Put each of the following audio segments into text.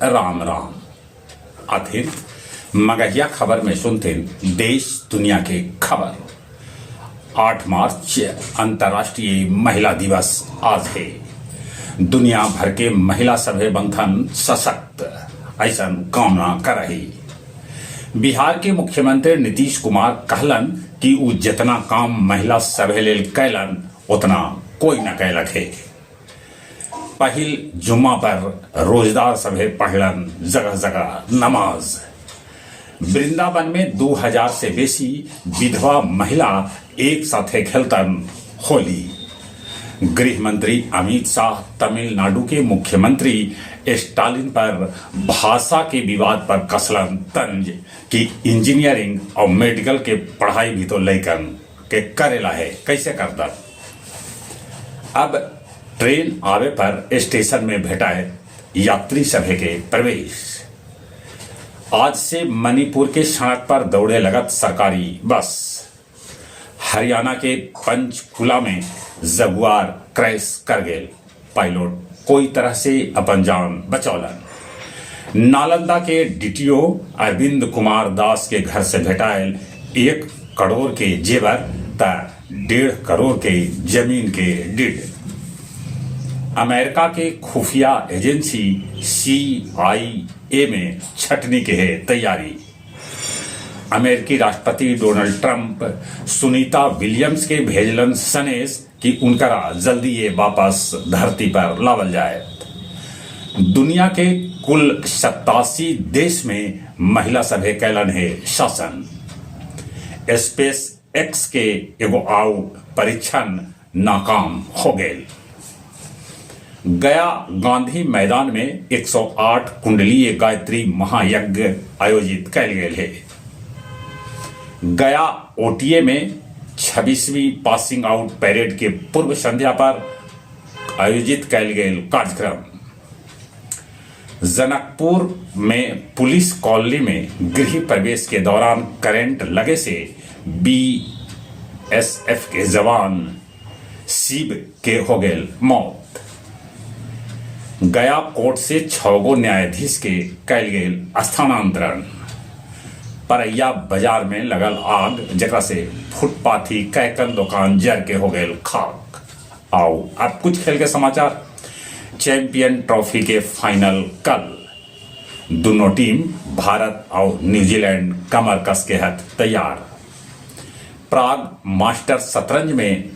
राम राम। आखिर मगहिया खबर में सुनते देश दुनिया के खबर। 8 मार्च अंतर्राष्ट्रीय महिला दिवस आज है। दुनिया भर के महिला सभे बंधन सशक्त ऐसा कामना कर रही। बिहार के मुख्यमंत्री नीतीश कुमार कहलन कि उ जितना काम महिला सभे लेल कैलन उतना कोई न कैलक है। पहिल जुम्मा पर रोजदार सभे पढ़लन जगह जगह नमाज। वृंदावन में 2000 से बेसी विधवा महिला एक साथे खेलतन होली। गृह मंत्री अमित शाह तमिलनाडु के मुख्यमंत्री स्टालिन पर भाषा के विवाद पर कसलन तंज कि इंजीनियरिंग और मेडिकल के पढ़ाई भी तो लैकन के करेला है, कैसे करता। अब ट्रेन आवे पर स्टेशन में भेटाए यात्री सभे के प्रवेश। आज से मणिपुर के सड़क पर दौड़े लगत सरकारी बस। हरियाणा के पंचकुला में जगुआर क्रैश कर गए, पायलट कोई तरह से अपन जान बचौलन। नालंदा के डीटीओ अरविंद कुमार दास के घर से भेटायल 1 करोड़ के जेवर त 1.5 करोड़ के जमीन के डीड। अमेरिका के खुफिया एजेंसी CIA में छटनी के है तैयारी। अमेरिकी राष्ट्रपति डोनाल्ड ट्रंप सुनीता विलियम्स के भेजलन सनेस कि उनकरा जल्दी ये वापस धरती पर लावल जाए। दुनिया के कुल 87 देश में महिला सभे कैलन है शासन। स्पेस एक्स के एगो आउ परीक्षण नाकाम हो गए। गया गांधी मैदान में 108 कुंडलीय गायत्री महायज्ञ आयोजित कैल गए है। गया OTA में 26वीं पासिंग आउट परेड के पूर्व संध्या पर आयोजित कैल गए कार्यक्रम। जनकपुर में पुलिस कॉलोनी में गृह प्रवेश के दौरान करंट लगे से BSF के जवान शिव के हो गए मौत। गया कोर्ट से 6 गो न्यायाधीश के कैल गए स्थानांतरण। परैया बाजार में लगल आग जरा से फुटपाथी कैकन दुकान जर के हो गए खाक। आओ अब कुछ खेल के समाचार। चैंपियन ट्रॉफी के फाइनल कल। दोनों टीम भारत और न्यूजीलैंड कमर कस के हथ तैयार। प्राग मास्टर शतरंज में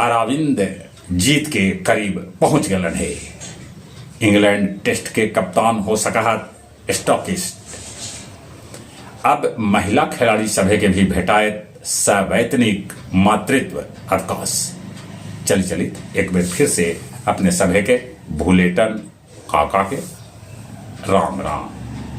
अरविंद जीत के करीब पहुंच गए है। इंग्लैंड टेस्ट के कप्तान हो सका स्टॉकिस्ट। अब महिला खिलाड़ी सभे के भी भेटायत सवैतनिक मातृत्व अवकाश। चलित एक बार फिर से अपने सभे के भूलेटन काका के राम राम।